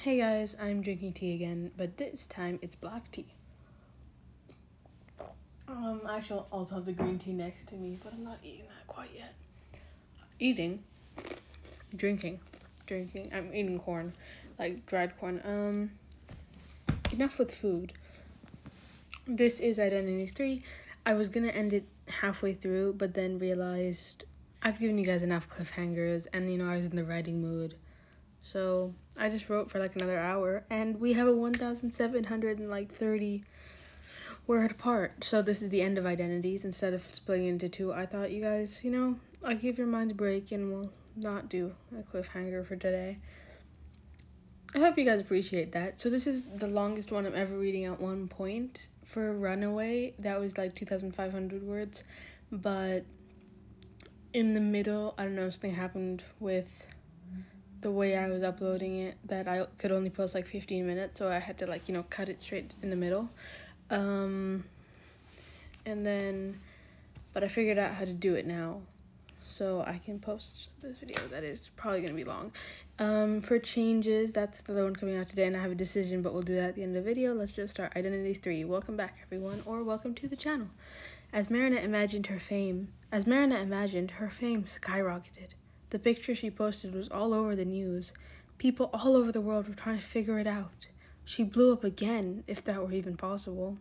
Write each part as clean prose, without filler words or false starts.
Hey guys, I'm drinking tea again, but this time it's black tea. Actually, I'll also have the green tea next to me, but I'm not eating that quite yet. Drinking. I'm eating corn, like dried corn. Enough with food. This is Identities 3. I was gonna end it halfway through, but then realized I've given you guys enough cliffhangers, and I was in the writing mood. So I just wrote for like another hour, and we have a 1,730 word part. So this is the end of Identities. Instead of splitting into two, I thought you guys, I'll give your minds a break and we'll not do a cliffhanger for today. I hope you guys appreciate that. So this is the longest one I'm ever reading at one point. For Runaway, that was like 2,500 words. But in the middle, I don't know, something happened with the way I was uploading it that I could only post like 15 minutes, so I had to cut it straight in the middle. But I figured out how to do it now, so I can post this video that is probably going to be long. For changes, that's the one coming out today, and I have a decision, but we'll do that at the end of the video. Let's just start. Identities 3. Welcome back, everyone, or welcome to the channel. As Marinette imagined, her fame skyrocketed. The picture she posted was all over the news. People all over the world were trying to figure it out. She blew up again, if that were even possible.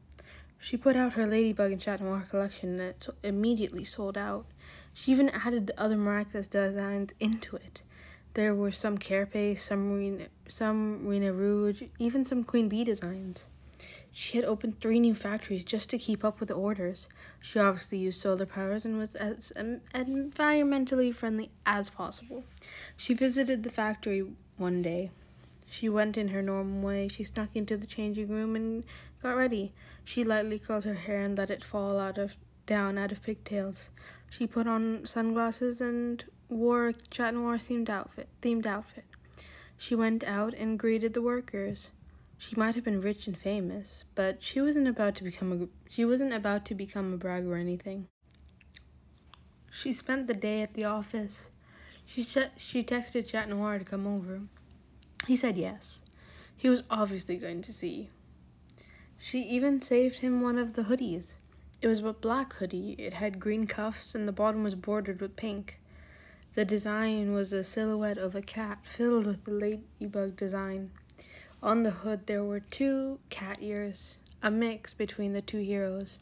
She put out her Ladybug and Chat Noir collection, and it immediately sold out. She even added the other miraculous designs into it. There were some Carapace, some Rena Rouge, even some Queen Bee designs. She had opened 3 new factories just to keep up with the orders. She obviously used solar powers and was as environmentally friendly as possible. She visited the factory one day. She went in her normal way. She snuck into the changing room and got ready. She lightly curled her hair and let it fall down out of pigtails. She put on sunglasses and wore a Chat Noir themed outfit. She went out and greeted the workers. She might have been rich and famous, but she wasn't about to become a brag or anything. She spent the day at the office. She texted Chat Noir to come over. He said yes. He was obviously going to see. She even saved him one of the hoodies. It was a black hoodie. It had green cuffs and the bottom was bordered with pink. The design was a silhouette of a cat filled with the ladybug design. On the hood, there were 2 cat ears, a mix between the 2 heroes.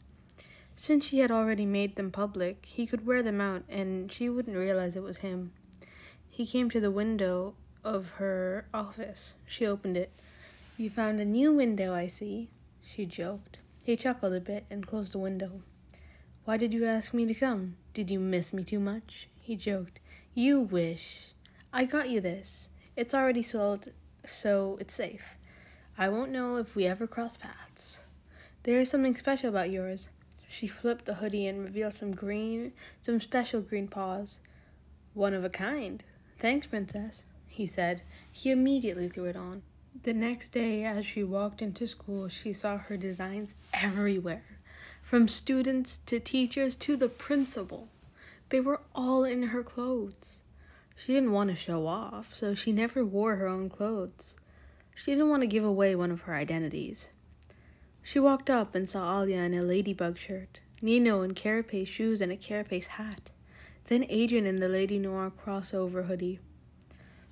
Since she had already made them public, he could wear them out and she wouldn't realize it was him. He came to the window of her office. She opened it. "You found a new window, I see," she joked. He chuckled a bit and closed the window. "Why did you ask me to come? Did you miss me too much?" He joked. "You wish. I got you this. It's already sold, so it's safe. I won't know if we ever cross paths. There is something special about yours." She flipped the hoodie and revealed some special green paws. "One of a kind. Thanks, princess," he said. He immediately threw it on. The next day, as she walked into school, she saw her designs everywhere. From students to teachers to the principal. They were all in her clothes. She didn't want to show off, so she never wore her own clothes. She didn't want to give away one of her identities. She walked up and saw Alia in a ladybug shirt, Nino in Carapace shoes and a Carapace hat, then Adrian in the Lady Noir crossover hoodie.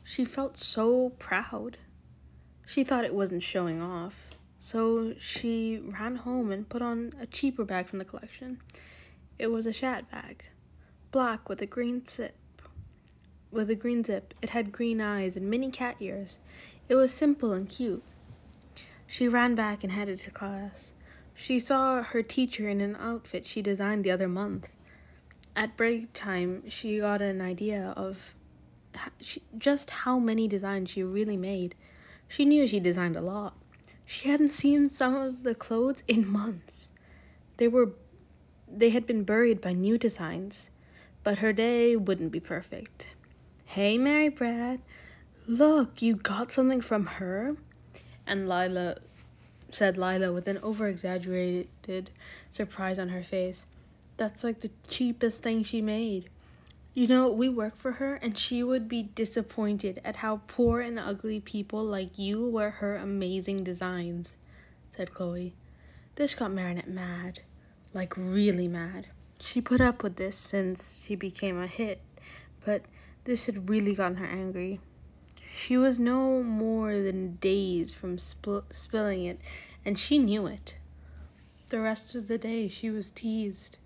She felt so proud. She thought it wasn't showing off, so she ran home and put on a cheaper bag from the collection. It was a Chat bag, black with a green zip. It had green eyes and mini cat ears. It was simple and cute. She ran back and headed to class. She saw her teacher in an outfit she designed the other month. At break time, she got an idea of just how many designs she really made. She knew she designed a lot. She hadn't seen some of the clothes in months. They had been buried by new designs, but her day wouldn't be perfect. "Hey, Mary Brad, look, you got something from her?" And Lila with an over-exaggerated surprise on her face. "That's like the cheapest thing she made." You know, we work for her, and she would be disappointed at how poor and ugly people like you wear her amazing designs," said Chloe. This got Marinette mad, like really mad. She put up with this since she became a hit, but this had really gotten her angry. She was no more than days from spilling it, and she knew it. The rest of the day, she was teased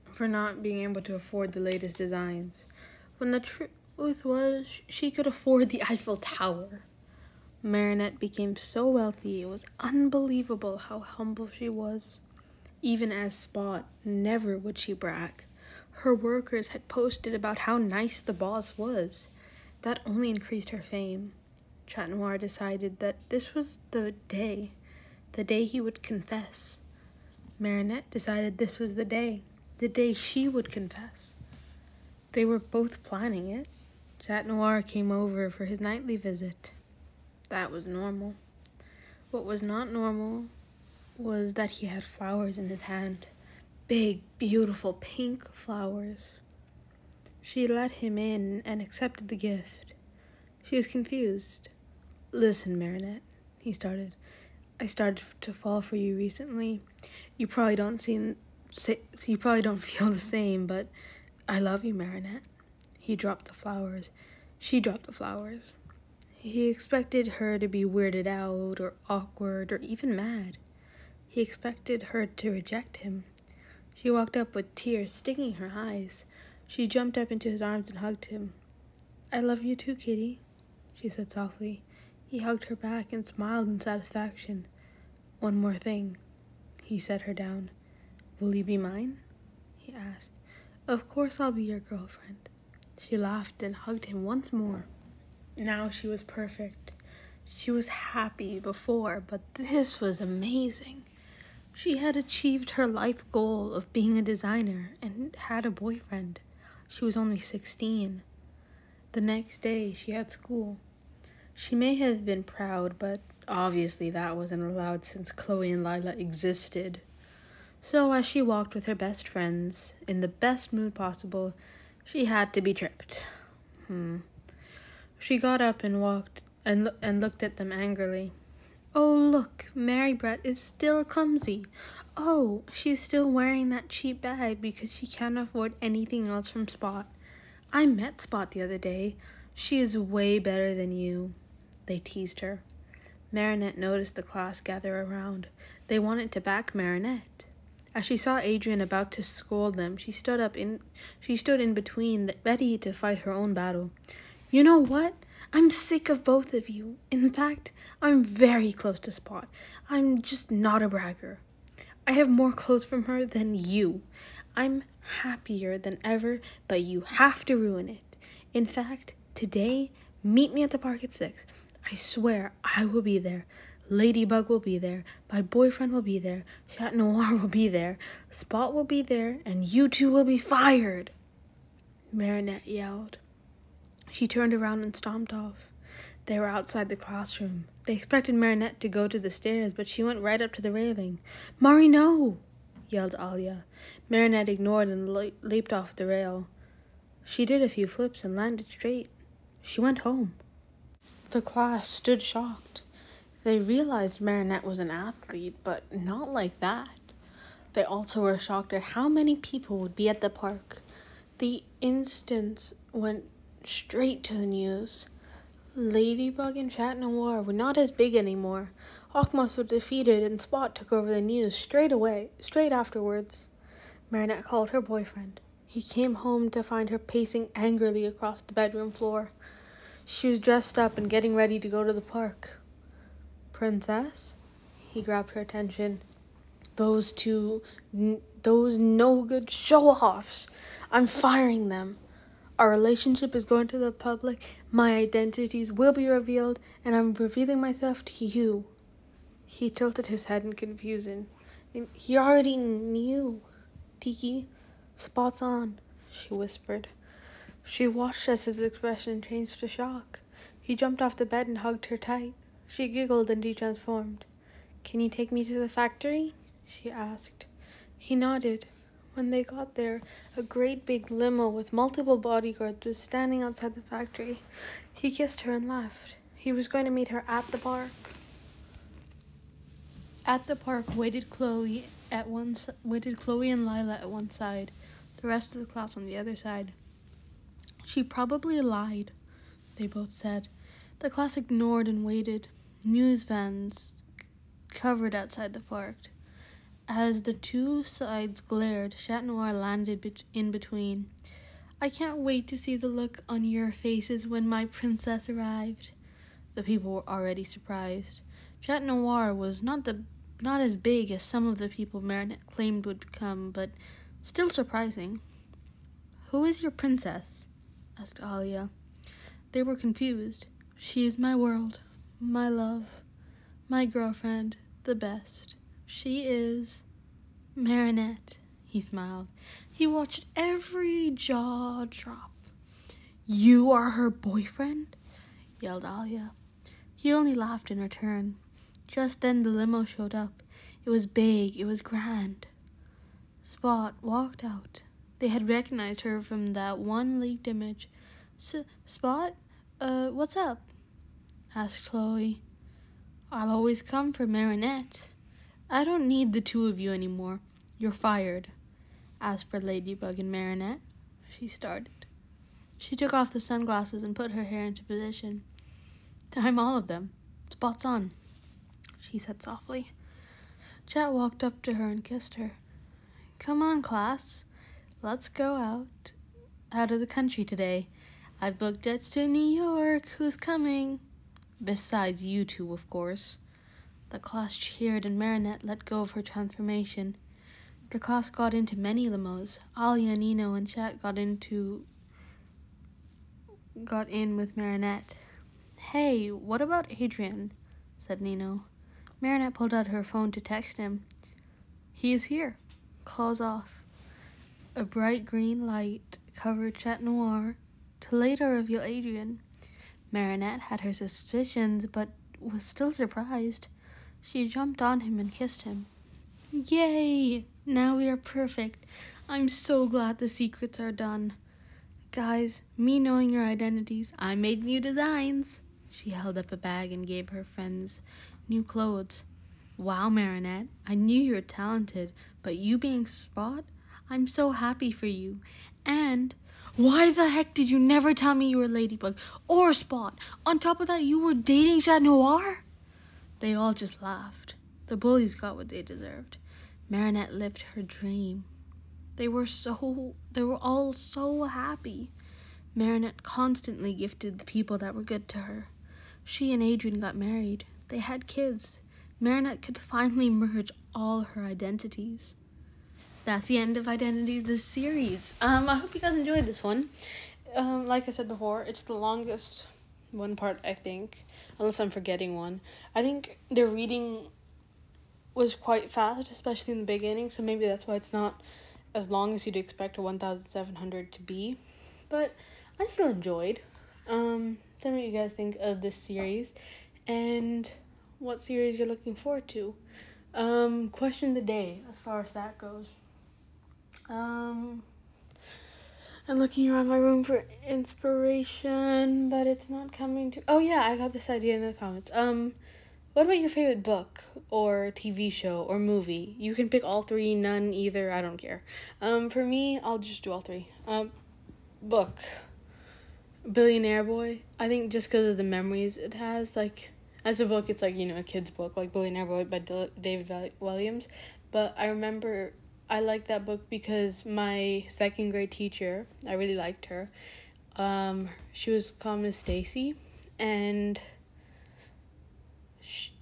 for not being able to afford the latest designs, when the truth was she could afford the Eiffel Tower. Marinette became so wealthy, it was unbelievable how humble she was. Even as Spot, never would she brag. Her workers had posted about how nice the boss was. That only increased her fame. Chat Noir decided that this was the day he would confess. Marinette decided this was the day she would confess. They were both planning it. Chat Noir came over for his nightly visit. That was normal. What was not normal was that he had flowers in his hand. Big, beautiful pink flowers. She let him in and accepted the gift. She was confused. "Listen, Marinette," he started. "I started to fall for you recently. You probably don't feel the same, but I love you, Marinette." He dropped the flowers. She dropped the flowers. He expected her to be weirded out or awkward or even mad. He expected her to reject him. She walked up with tears stinging her eyes. She jumped up into his arms and hugged him. "I love you too, Kitty," she said softly. He hugged her back and smiled in satisfaction. "One more thing." He set her down. "Will you be mine?" he asked. "Of course I'll be your girlfriend." She laughed and hugged him once more. Now she was perfect. She was happy before, but this was amazing. She had achieved her life goal of being a designer and had a boyfriend. She was only 16. The next day, she had school. She may have been proud, but obviously that wasn't allowed since Chloe and Lila existed. So as she walked with her best friends, in the best mood possible, she had to be tripped. She got up and walked and looked at them angrily. "Oh, look, Mary Brett is still clumsy. Oh, she's still wearing that cheap bag because she can't afford anything else from Spot. I met Spot the other day. She is way better than you." They teased her. Marinette noticed the class gather around. They wanted to back Marinette. As she saw Adrian about to scold them, she stood in between, ready to fight her own battle. "You know what? I'm sick of both of you. In fact, I'm very close to Spot. I'm just not a bragger. I have more clothes from her than you. I'm happier than ever, but you have to ruin it. In fact, today, meet me at the park at 6. I swear I will be there. Ladybug will be there. My boyfriend will be there. Chat Noir will be there. Spot will be there. And you two will be fired," Marinette yelled. She turned around and stomped off. They were outside the classroom. They expected Marinette to go to the stairs, but she went right up to the railing. "Mari, no!" yelled Alia. Marinette ignored and leaped off the rail. She did a few flips and landed straight. She went home. The class stood shocked. They realized Marinette was an athlete, but not like that. They also were shocked at how many people would be at the park. The instance went straight to the news. Ladybug and Chat Noir were not as big anymore. Hawkmoth was defeated and Spot took over the news straight afterwards. Marinette called her boyfriend. He came home to find her pacing angrily across the bedroom floor. She was dressed up and getting ready to go to the park. "Princess?" He grabbed her attention. Those no-good show-offs. I'm firing them. Our relationship is going to the public. My identities will be revealed, and I'm revealing myself to you." He tilted his head in confusion. "He already knew. Tiki, Spot's on," she whispered. She watched as his expression changed to shock. He jumped off the bed and hugged her tight. She giggled and he transformed. "Can you take me to the factory?" she asked. He nodded. When they got there, a great big limo with multiple bodyguards was standing outside the factory. He kissed her and left. He was going to meet her at the park. At the park waited Chloe and Lila at one side, the rest of the class on the other side. She probably lied, they both said. The class ignored and waited. News vans covered outside the park. As the two sides glared, Chat Noir landed in between. I can't wait to see the look on your faces when my princess arrived. The people were already surprised. Chat Noir was not as big as some of the people Marinette claimed would become, but still surprising. Who is your princess? Asked Alia. They were confused. She is my world, my love, my girlfriend, the best. She is Marinette, he smiled. He watched every jaw drop. You are her boyfriend? Yelled Alia. He only laughed in return. Just then the limo showed up. It was big, it was grand. Spot walked out. They had recognized her from that one leaked image. Spot? What's up? Asked Chloe. I'll always come for Marinette. I don't need the two of you anymore. You're fired. As for Ladybug and Marinette, she started. She took off the sunglasses and put her hair into position. Time all of them. Spot's on, she said softly. Chat walked up to her and kissed her. Come on, class. Let's go out of the country today. I've booked jets to New York. Who's coming? Besides you two, of course. The class cheered and Marinette let go of her transformation. The class got into many limos. Alia, Nino, and Chat got in with Marinette. Hey, what about Adrian? Said Nino. Marinette pulled out her phone to text him. He is here. Claws off. A bright green light covered Chat Noir to later reveal Adrian. Marinette had her suspicions, but was still surprised. She jumped on him and kissed him. Yay! Now we are perfect. I'm so glad the secrets are done. Guys, me knowing your identities, I made new designs. She held up a bag and gave her friends new clothes. Wow, Marinette, I knew you were talented, but you being Spot, I'm so happy for you. And why the heck did you never tell me you were Ladybug or Spot? On top of that, you were dating Chat Noir? They all just laughed. The bullies got what they deserved. Marinette lived her dream. They were all so happy. Marinette constantly gifted the people that were good to her. She and Adrian got married. They had kids. Marinette could finally merge all her identities. That's the end of Identities, this series. I hope you guys enjoyed this one. Like I said before, it's the longest one part, I think. Unless I'm forgetting one. I think the reading was quite fast, especially in the beginning, so maybe that's why it's not as long as you'd expect a 1,700 to be. But I still enjoyed. Tell me what you guys think of this series and what series you're looking forward to. Question of the day, as far as that goes. I'm looking around my room for inspiration, but it's not coming to... Oh yeah, I got this idea in the comments. What about your favorite book or TV show or movie? You can pick all three, none, either, I don't care. For me, I'll just do all three. Book. Billionaire Boy. I think just because of the memories it has, like, as a book, it's like, you know, a kid's book, like Billionaire Boy by David Williams. But I remember I liked that book because my second grade teacher, I really liked her. She was called Miss Stacy, and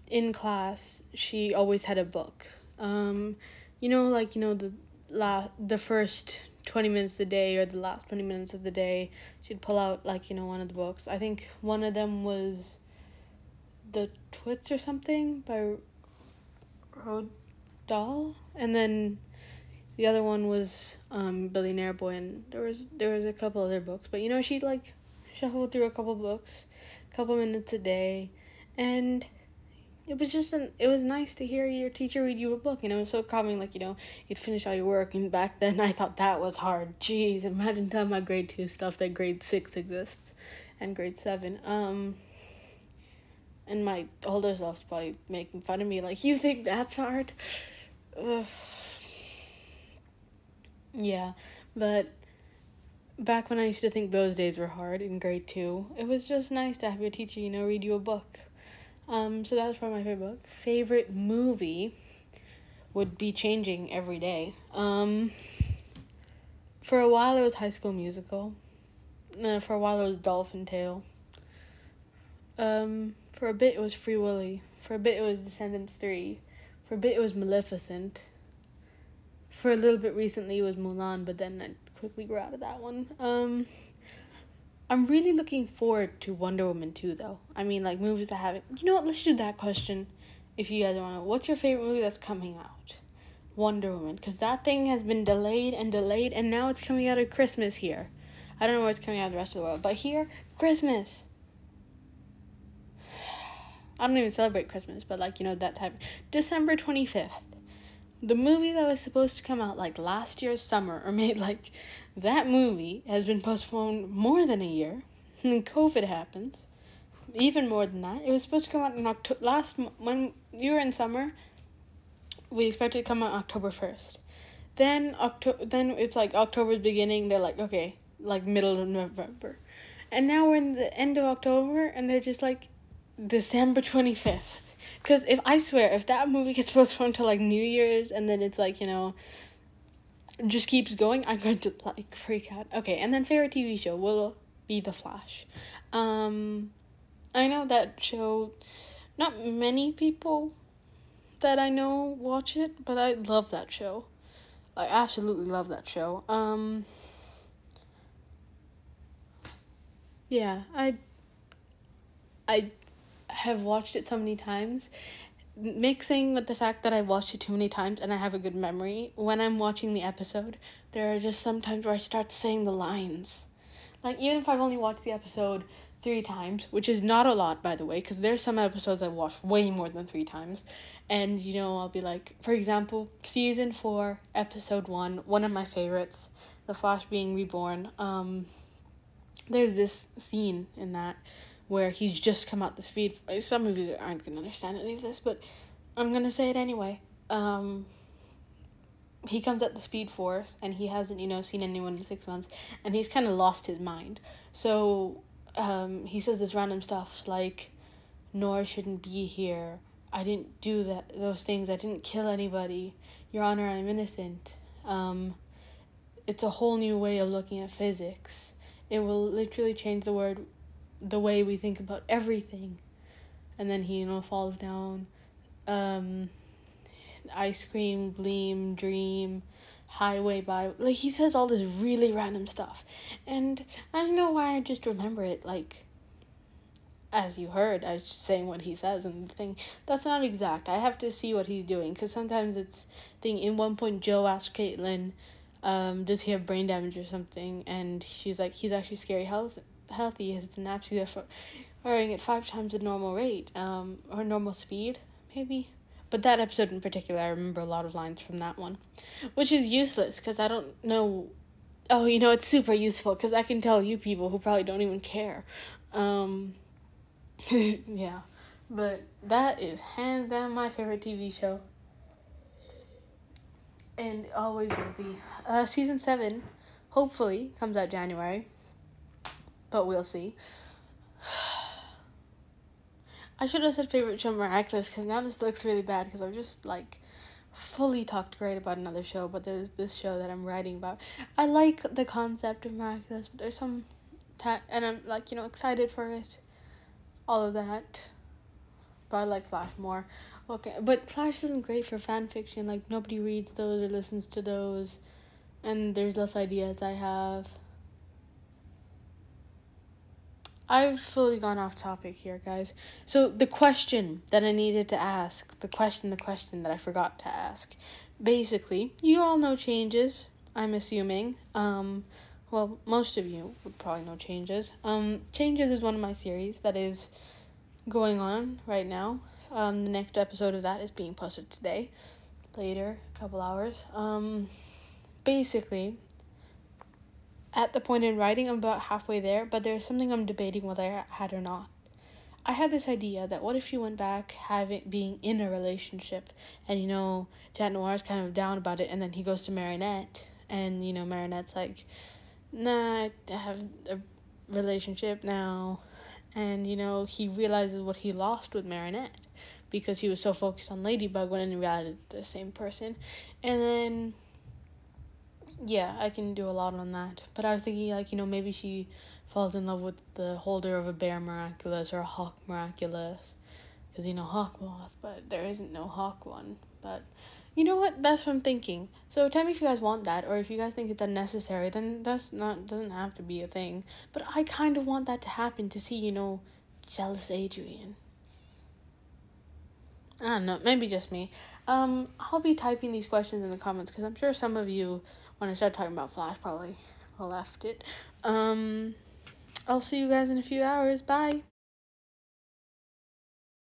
in class, she always had a book. The first 20 minutes of the day or the last 20 minutes of the day, she'd pull out, one of the books. I think one of them was The Twits or something by Roald Dahl, and then the other one was Billionaire Boy, and there was a couple other books, but she'd shuffle through a couple books, a couple minutes a day, and it was nice to hear your teacher read you a book, it was so calming, you'd finish all your work, and back then I thought that was hard. Jeez, imagine telling my grade 2 stuff that grade 6 exists, and grade 7, and my older self's probably making fun of me, you think that's hard? Ugh. Yeah, but back when I used to think those days were hard in grade 2, it was just nice to have your teacher, read you a book. So that was probably my favorite book. Favorite movie would be changing every day. For a while it was High School Musical. For a while it was Dolphin Tale. For a bit it was Free Willy. For a bit it was Descendants 3. For a bit it was Maleficent. For a little bit recently it was Mulan, but then I quickly grew out of that one. I'm really looking forward to Wonder Woman 2, though. Movies that haven't... You know what? Let's do that question if you guys want to know. What's your favorite movie that's coming out? Wonder Woman. Because that thing has been delayed, and now it's coming out at Christmas here. I don't know where it's coming out of the rest of the world, but here, Christmas. I don't even celebrate Christmas, but, that type. December 25th. The movie that was supposed to come out, last year's summer, or made, that movie has been postponed more than a year. And then COVID happens. Even more than that. It was supposed to come out in when you were in summer, we expected it to come out October 1st. Then it's, October's beginning, they're okay, middle of November. And now we're in the end of October, and they're just, December 25th. Because if that movie gets postponed to, New Year's, and then it's, just keeps going, I'm going to, freak out. Okay, and then favorite TV show will be The Flash. I know that show, not many people that I know watch it, but I love that show. I absolutely love that show. Yeah, I have watched it so many times, mixing with the fact that I've watched it too many times and I have a good memory. When I'm watching the episode, there are just some times where I start saying the lines. Even if I've only watched the episode 3 times, which is not a lot, by the way, because there's some episodes I've watched way more than 3 times, and, I'll be for example, season 4, episode 1, one of my favorites, The Flash being reborn. There's this scene in that where he's just come out the speed. Some of you aren't going to understand any of this, but I'm going to say it anyway. He comes at the Speed Force, and he hasn't, seen anyone in 6 months, and he's kind of lost his mind. So, he says this random stuff, Nora shouldn't be here. I didn't do those things. I didn't kill anybody. Your Honor, I'm innocent. It's a whole new way of looking at physics. It will literally change the way we think about everything. And then he, falls down. Ice cream, gleam, dream, highway by. He says all this really random stuff. And I don't know why I just remember it, as you heard, I was just saying what he says and the thing. That's not exact. I have to see what he's doing, because sometimes it's in one point Joe asked Caitlin, does he have brain damage or something, and she's like, he's actually scary healthy. His synapses are firing at 5 times the normal rate, or normal speed, maybe. But that episode in particular, I remember a lot of lines from that one, which is useless, because I don't know. Oh, it's super useful, because I can tell you people who probably don't even care. Yeah, but that is hands down my favorite TV show. And always will be. Season 7, hopefully, comes out January. But we'll see. I should have said favorite show Miraculous, because now this looks really bad, because I've just, fully talked great about another show, but there's this show that I'm writing about. I like the concept of Miraculous, but there's some... and I'm, excited for it. All of that. But I like Flash more. Okay, but Flash isn't great for fan fiction. Nobody reads those or listens to those. And there's less ideas I have. I've fully gone off topic here, guys. So the question that I needed to ask, the question that I forgot to ask. Basically, you all know Changes, I'm assuming. Well, most of you would probably know Changes. Changes is one of my series that is going on right now. The next episode of that is being posted today, later, a couple hours. Basically, at the point in writing, I'm about halfway there, but there's something I'm debating whether I had or not. I had this idea that what if she went back being in a relationship, and, Chat Noir's kind of down about it, and then he goes to Marinette, and, Marinette's like, nah, I have a relationship now, and, he realizes what he lost with Marinette, because he was so focused on Ladybug when in reality they're the same person, and then, yeah, I can do a lot on that, but I was thinking, maybe she falls in love with the holder of a bear Miraculous or a hawk Miraculous, because, Hawk Moth, but there isn't no hawk one, but, you know what, that's what I'm thinking. So tell me if you guys want that, or if you guys think it's unnecessary, then doesn't have to be a thing, but I kind of want that to happen to see, jealous Adrian. I don't know, maybe just me. I'll be typing these questions in the comments, because I'm sure some of you, when I start talking about Flash, probably left it. I'll see you guys in a few hours. Bye.